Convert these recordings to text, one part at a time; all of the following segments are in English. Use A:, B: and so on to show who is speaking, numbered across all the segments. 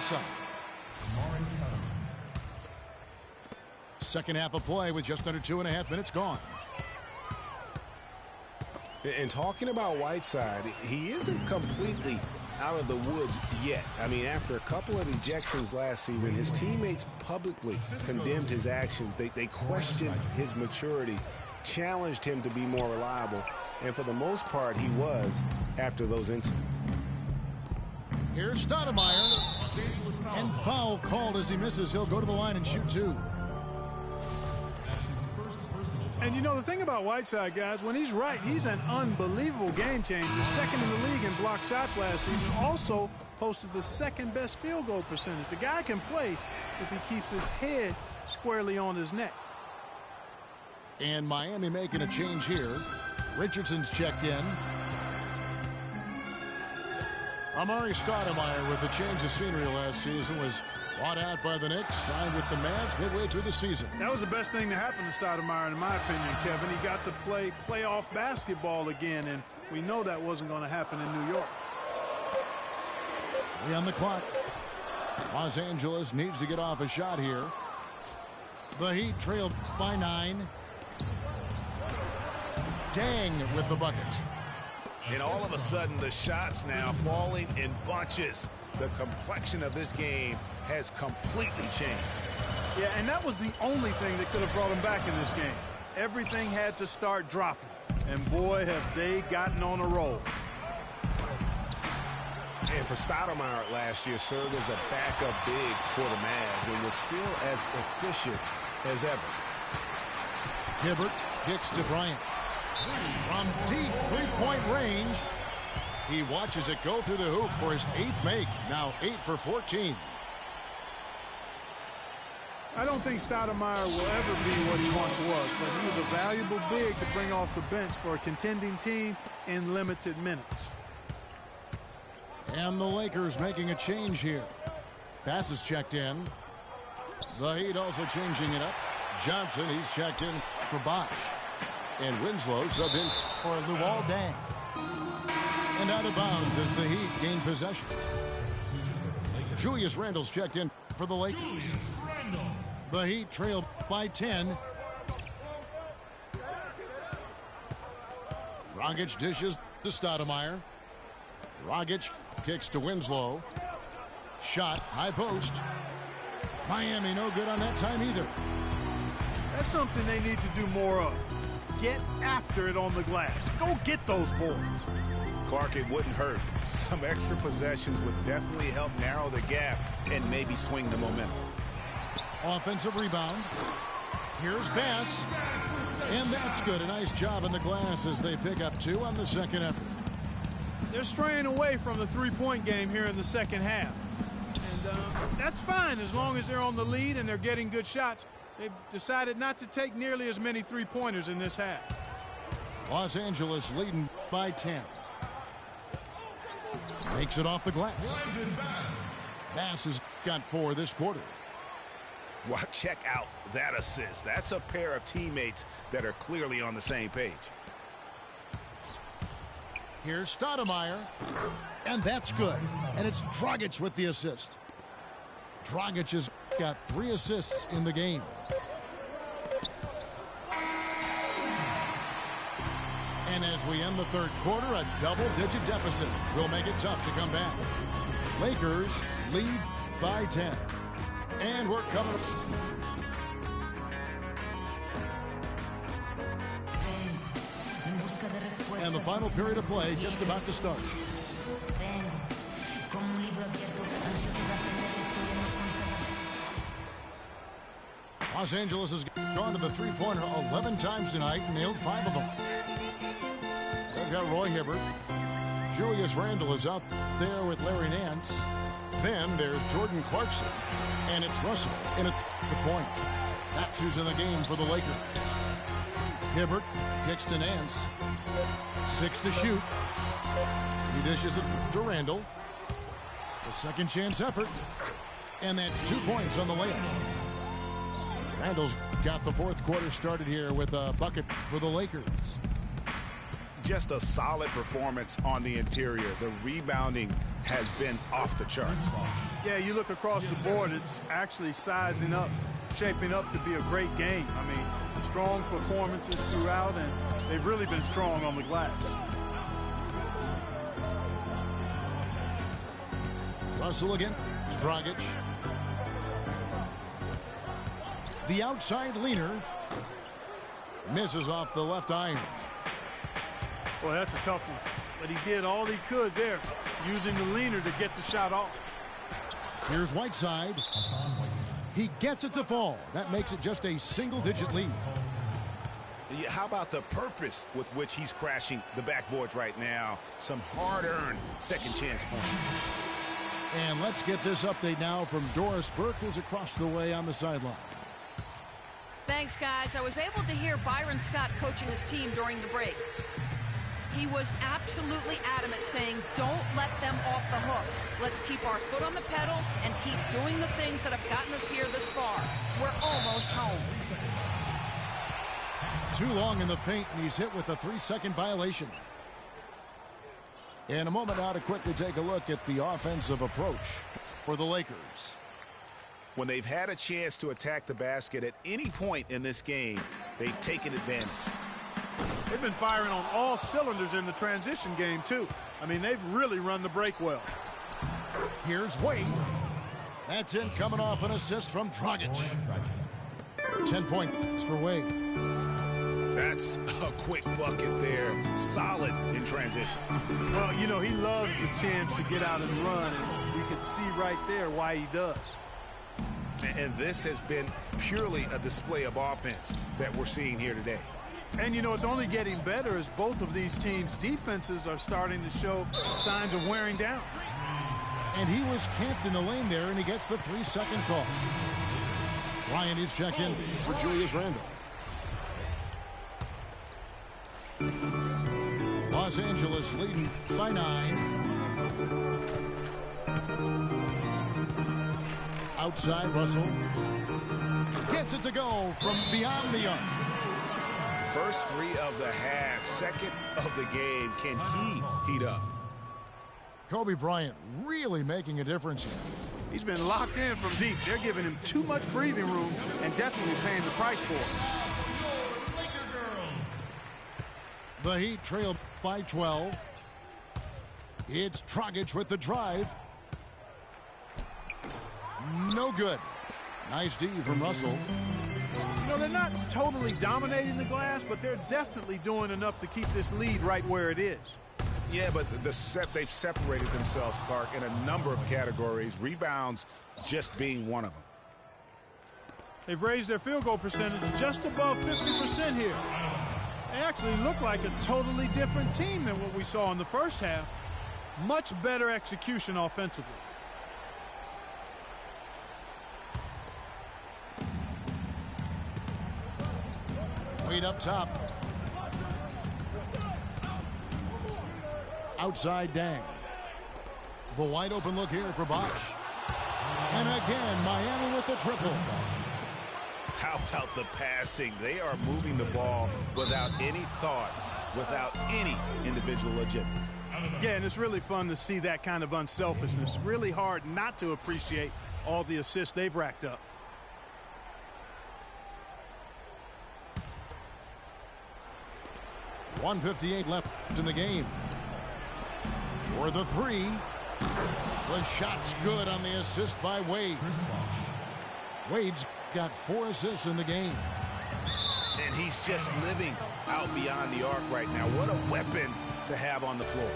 A: side. Second half of play with just under 2.5 minutes gone.
B: And talking about Whiteside, he isn't completely out of the woods yet. I mean, after a couple of ejections last season, his teammates publicly condemned his actions. They questioned his maturity, challenged him to be more reliable, and for the most part, he was after those incidents.
A: Here's Stoudemire, and foul called as he misses. He'll go to the line and shoot two.
C: And you know, the thing about Whiteside, guys, when he's right, he's an unbelievable game changer. Second in the league in blocked shots last season. Also posted the second best field goal percentage. The guy can play if he keeps his head squarely on his neck.
A: And Miami making a change here. Richardson's checked in. Amari Stoudemire, with the change of scenery last season, was bought out by the Knicks, signed with the Mavs midway through the season.
C: That was the best thing to happen to Stoudemire, in my opinion, Kevin. He got to play playoff basketball again, and we know that wasn't going to happen in New York.
A: 3 on the clock. Los Angeles needs to get off a shot here. The Heat trailed by 9. Dang with the bucket.
B: And all of a sudden, the shots now falling in bunches. The complexion of this game has completely changed.
C: Yeah, and that was the only thing that could have brought him back in this game. Everything had to start dropping. And boy, have they gotten on a roll.
B: And for Stoudemire last year, served as a backup big for the Mavs and was still as efficient as ever.
A: Hibbert kicks to Bryant. From deep three-point range, he watches it go through the hoop for his 8th make. Now 8 for 14.
C: I don't think Stoudemire will ever be what he once was, but he was a valuable big to bring off the bench for a contending team in limited minutes.
A: And the Lakers making a change here. Bass is checked in. The Heat also changing it up. Johnson, he's checked in for Bosch. And Winslow subbed in for Luol Deng. And out of bounds as the Heat gain possession. Julius Randle's checked in for the Lakers. The Heat trail by 10. Dragic dishes to Stoudemire. Dragic kicks to Winslow. Shot, high post. Miami no good on that time either.
C: That's something they need to do more of. Get after it on the glass. Go get those boards.
B: Clark, it wouldn't hurt. Some extra possessions would definitely help narrow the gap and maybe swing the momentum.
A: Offensive rebound. Here's Bass. And that's good. A nice job in the glass as they pick up 2 on the second effort.
C: They're straying away from the three-point game here in the second half. And that's fine as long as they're on the lead and they're getting good shots. They've decided not to take nearly as many three-pointers in this half.
A: Los Angeles leading by 10. Takes it off the glass. Bass has got 4 this quarter.
B: Well, check out that assist. That's a pair of teammates that are clearly on the same page.
A: Here's Stoudemire. And that's good. And it's Dragic with the assist. Dragic has got 3 assists in the game. And as we end the third quarter, a double-digit deficit will make it tough to come back. Lakers lead by 10. And we're coming up. And the final period of play just about to start. Los Angeles has gone to the three-pointer 11 times tonight and nailed 5 of them. They've got Roy Hibbert. Julius Randle is out there with Larry Nance. Then there's Jordan Clarkson. And it's Russell in at the point. That's who's in the game for the Lakers. Hibbert kicks to Nance. 6 to shoot. He dishes it to Randle. The second chance effort. And that's 2 points on the layup. Randle's got the fourth quarter started here with a bucket for the Lakers.
B: just a solid performance on the interior. The rebounding has been off the charts.
C: Yeah, you look across the board, it's actually sizing up, shaping up to be a great game. I mean, strong performances throughout, and they've really been strong on the glass.
A: Russell again. Dragic. The outside leaner. Misses off the left iron.
C: Boy, that's a tough one. But he did all he could there, using the leaner to get the shot off.
A: Here's Whiteside. He gets it to fall. That makes it just a single-digit lead.
B: How about the purpose with which he's crashing the backboards right now? Some hard-earned second chance points.
A: And let's get this update now from Doris Burke, who's across the way on the sideline.
D: Thanks, guys. I was able to hear Byron Scott coaching his team during the break. He was absolutely adamant, saying, don't let them off the hook. Let's keep our foot on the pedal and keep doing the things that have gotten us here this far. We're almost home.
A: Too long in the paint, and he's hit with a 3-second violation. In a moment now to quickly take a look at the offensive approach for the Lakers.
B: When they've had a chance to attack the basket at any point in this game, they've taken advantage.
C: They've been firing on all cylinders in the transition game, too. I mean, they've really run the break well.
A: Here's Wade. That's in, coming off an assist from Dragic. 10 points for Wade.
B: That's a quick bucket there. Solid in transition.
C: Well, you know, he loves the chance to get out and run, and you can see right there why he does.
B: And this has been purely a display of offense that we're seeing here today.
C: And, you know, it's only getting better as both of these teams' defenses are starting to show signs of wearing down.
A: And he was camped in the lane there, and he gets the 3-second call. Ryan is checked in for Julius Randle. Los Angeles leading by 9. Outside, Russell gets it to go from beyond the arc.
B: First 3 of the half, second of the game. Can he heat up?
A: Kobe Bryant really making a difference here.
C: He's been locked in from deep. They're giving him too much breathing room and definitely paying the price for it.
A: The Heat trail by 12. It's Dragic with the drive. No good. Nice D from Russell.
C: You know, they're not totally dominating the glass, but they're definitely doing enough to keep this lead right where it is.
B: Yeah, but they've separated themselves, Clark, in a number of categories, rebounds just being one of them.
C: They've raised their field goal percentage just above 50% here. They actually look like a totally different team than what we saw in the first half. Much better execution offensively.
A: Wade up top. Outside Dang. The wide open look here for Bosch. And again, Miami with the triple.
B: How about the passing? They are moving the ball without any thought, without any individual agendas.
C: Yeah, and it's really fun to see that kind of unselfishness. Really hard not to appreciate all the assists they've racked up.
A: .158 left in the game. For the 3. The shot's good on the assist by Wade. Wade's got 4 assists in the game.
B: And he's just living out beyond the arc right now. What a weapon to have on the floor.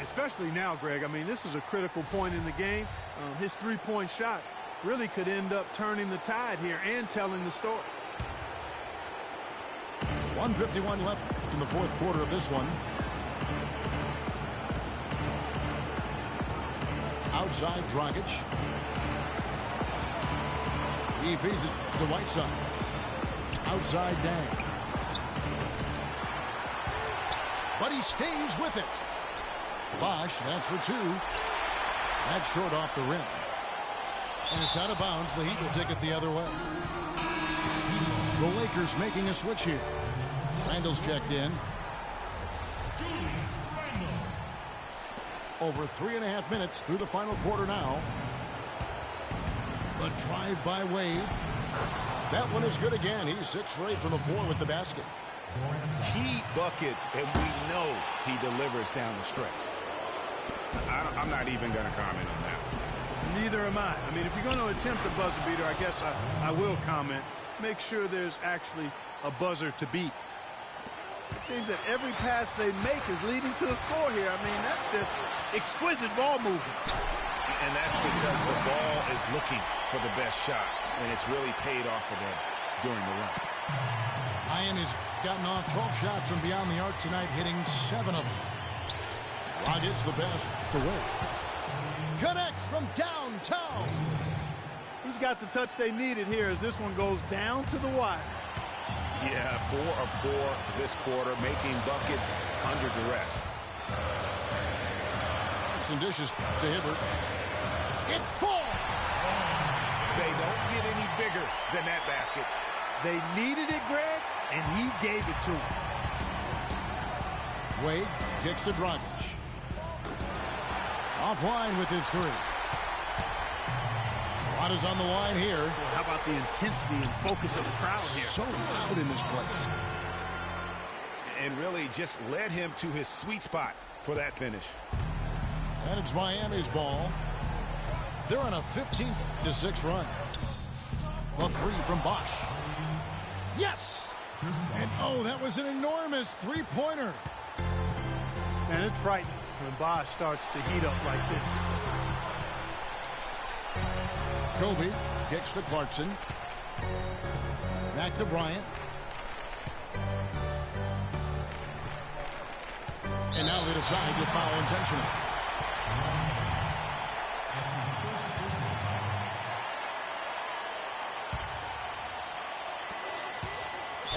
C: Especially now, Greg. I mean, this is a critical point in the game. His three-point shot really could end up turning the tide here and telling the story.
A: 1:51 left in the fourth quarter of this one. Outside Dragic. He feeds it to Whiteside. Outside Dang. But he stays with it. Bosch, that's for 2. That's short off the rim. And it's out of bounds. The Heat will take it the other way. The Lakers making a switch here. Randall's checked in. Over 3.5 minutes through the final quarter now. The drive by Wade. That one is good again. He's 6 for 8 from the floor with the basket.
B: Key buckets, and we know he delivers down the stretch. I'm not even going to comment on that.
C: Neither am I. I mean, if you're going to attempt a buzzer beater, I guess I will comment. Make sure there's actually a buzzer to beat. It seems that every pass they make is leading to a score here. I mean, that's just exquisite ball movement.
B: And that's because the ball is looking for the best shot, and it's really paid off for them during the run.
A: Miami's gotten off 12 shots from beyond the arc tonight, hitting 7 of them. Rockets the pass to Wade. Connects from downtown.
C: He's got the touch they needed here as this one goes down to the wire.
B: Yeah, 4 of 4 this quarter, making buckets under duress.
A: Some dishes to Hibbert. It falls.
B: They don't get any bigger than that basket.
C: They needed it, Greg, and he gave it to him.
A: Wade kicks to Dragic. Offline with his 3. Watt is on the line here.
C: Well, how about the intensity and focus of the crowd here?
A: So loud in this place.
B: And really just led him to his sweet spot for that finish.
A: And it's Miami's ball. They're on a 15-6 run. A 3 from Bosch. Yes! And oh, that was an enormous 3-pointer.
C: And it's frightening when Bosch starts to heat up like this.
A: Kobe kicks to Clarkson. Back to Bryant. And now they decide to foul intentionally.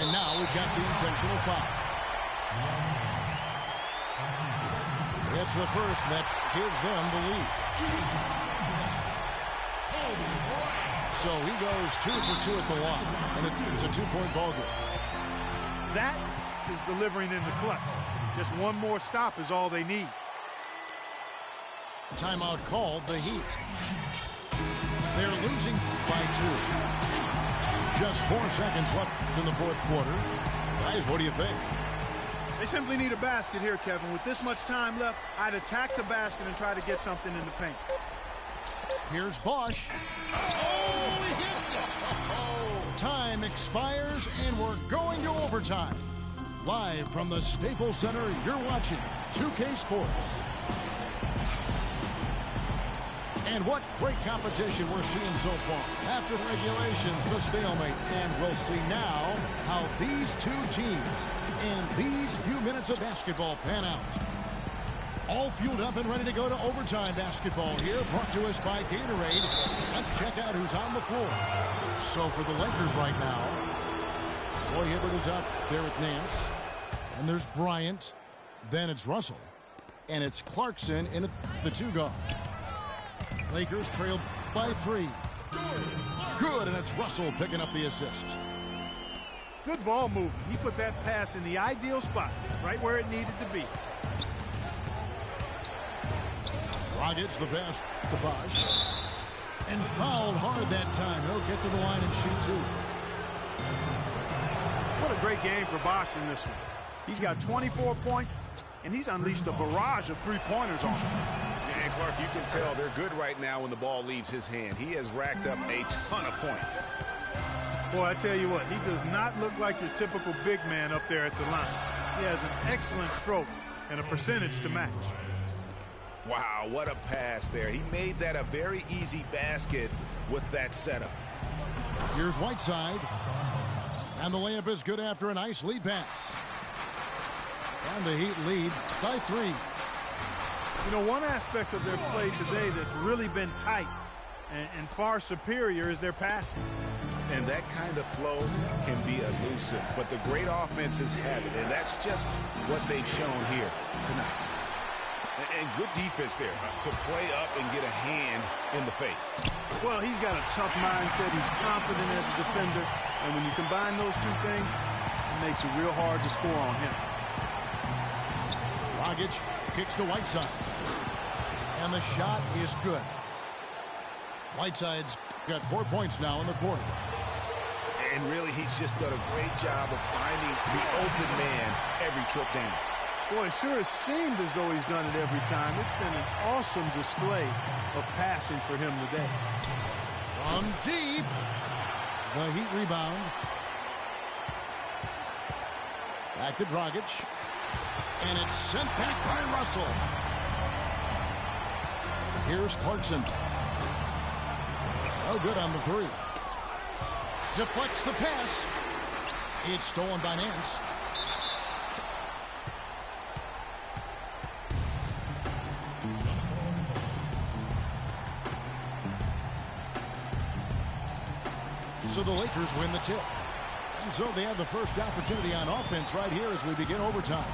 A: And now we've got the intentional foul. It's the first that gives them the lead. So he goes 2 for 2 at the line, and it's a 2-point ball game.
C: That is delivering in the clutch. Just one more stop is all they need.
A: Timeout called, the Heat. They're losing by 2. Just 4 seconds left in the fourth quarter. Guys, what do you think?
C: They simply need a basket here, Kevin. With this much time left, I'd attack the basket and try to get something in the paint.
A: Here's Bosch. Oh, he hits it! Oh. Time expires, and we're going to overtime. Live from the Staples Center, you're watching 2K Sports. And what great competition we're seeing so far. After regulation, the stalemate. And we'll see now how these two teams in these few minutes of basketball pan out. All fueled up and ready to go to overtime basketball here, brought to us by Gatorade. Let's check out who's on the floor. So for the Lakers right now, Roy Hibbert is out there at Nance. And there's Bryant. Then it's Russell. And it's Clarkson in the 2 guard. Lakers trailed by 3. Good, and it's Russell picking up the assist.
C: Good ball movement. He put that pass in the ideal spot, right where it needed to be.
A: Rockets the pass to Bosch. And fouled hard that time. He'll get to the line and shoot 2.
C: What a great game for Bosch in this one. He's got 24 points, and he's unleashed a barrage of 3-pointers on him.
B: And Clark, you can tell they're good right now when the ball leaves his hand. He has racked up a ton of points.
C: Boy, I tell you what, he does not look like your typical big man up there at the line. He has an excellent stroke and a percentage to match.
B: Wow, what a pass there. He made that a very easy basket with that setup.
A: Here's Whiteside. And the layup is good after a nice lead pass. And the Heat lead by 3.
C: You know, one aspect of their play today that's really been tight and far superior is their passing.
B: And that kind of flow can be elusive, but the great offenses have it, and that's just what they've shown here tonight. And good defense there to play up and get a hand in the face.
C: Well, he's got a tough mindset. He's confident as a defender, and when you combine those two things, it makes it real hard to score on him.
A: Dragic kicks to Whiteside. And the shot is good. Whiteside's got 4 points now in the quarter.
B: And really, he's just done a great job of finding the open man every trip down.
C: Boy, it sure has seemed as though he's done it every time. It's been an awesome display of passing for him today.
A: From deep. The Heat rebound. Back to Dragic. And it's sent back by Russell. Here's Clarkson. No good on the three. Deflects the pass. It's stolen by Nance. So the Lakers win the tip. And so they have the first opportunity on offense right here as we begin overtime.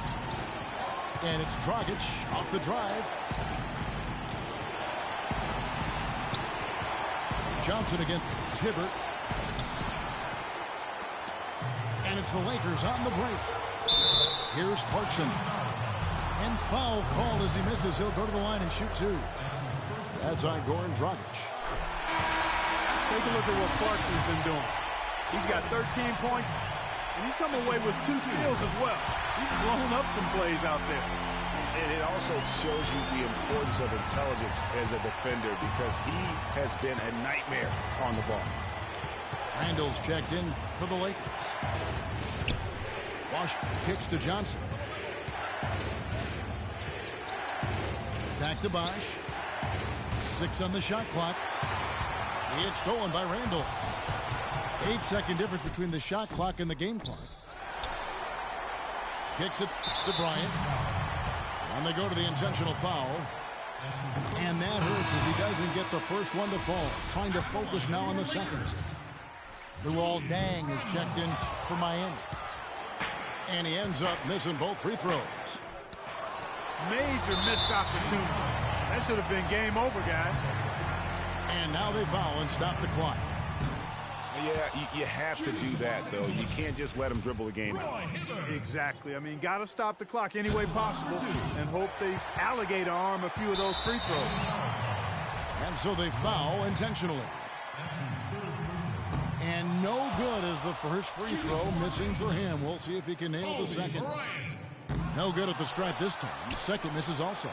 A: And it's Dragic off the drive. Johnson against Hibbert. And it's the Lakers on the break. Here's Clarkson. And foul called as he misses. He'll go to the line and shoot two. That's on Goran Dragic.
C: Take a look at what Clarkson's been doing. He's got 13 points, and he's come away with 2 steals as well. He's blown up some plays out there.
B: And it also shows you the importance of intelligence as a defender because he has been a nightmare on the ball.
A: Randall's checked in for the Lakers. Wash kicks to Johnson. Back to Bosh. 6 on the shot clock. It's stolen by Randall. 8-second difference between the shot clock and the game clock. Kicks it to Bryant. And they go to the intentional foul. And that hurts as he doesn't get the first one to fall. Trying to focus now on the second. Luol Deng is checked in for Miami. And he ends up missing both free throws.
C: Major missed opportunity. That should have been game over, guys.
A: And now they foul and stop the clock.
B: Yeah, you have to do that, though. You can't just let them dribble the game out.
C: Exactly. I mean, got to stop the clock any way possible and hope they alligator arm a few of those free throws.
A: And so they foul intentionally. And no good as the first free throw missing for him. We'll see if he can nail the second. No good at the stripe this time. The second misses also.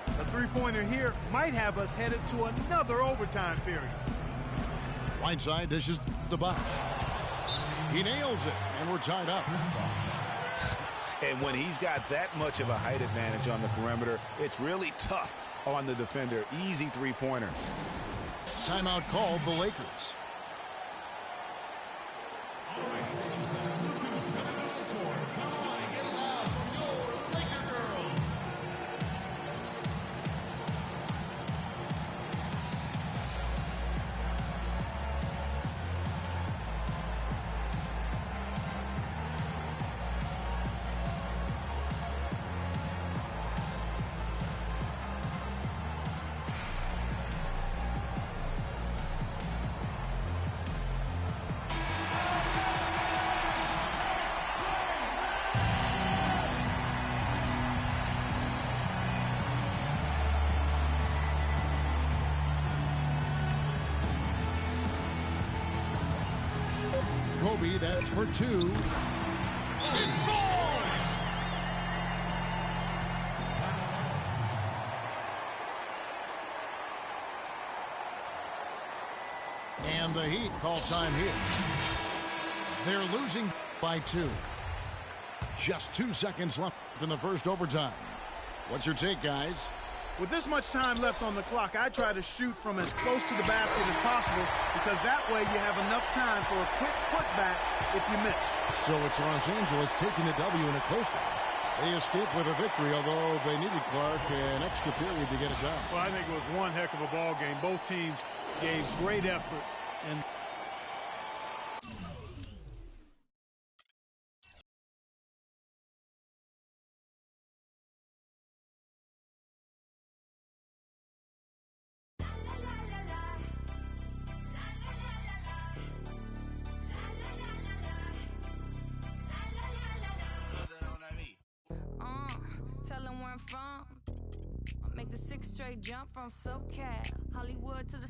C: A three-pointer here might have us headed to another overtime period.
A: Whiteside dishes the Bosh. He nails it, and we're tied up.
B: And when he's got that much of a height advantage on the perimeter, it's really tough on the defender. Easy three-pointer.
A: Timeout called the Lakers. Kobe, that's for two. It falls! And the Heat call time here. They're losing by 2. Just 2 seconds left in the first overtime. What's your take, guys?
C: With this much time left on the clock, I try to shoot from as close to the basket as possible because that way you have enough time for a quick putback if you miss.
A: So it's Los Angeles taking the W in a close one. They escaped with a victory, although they needed Clark an extra period to get it done.
C: Well, I think it was one heck of a ball game. Both teams gave great effort. And
E: from. I make the 6th straight jump from SoCal, Hollywood to the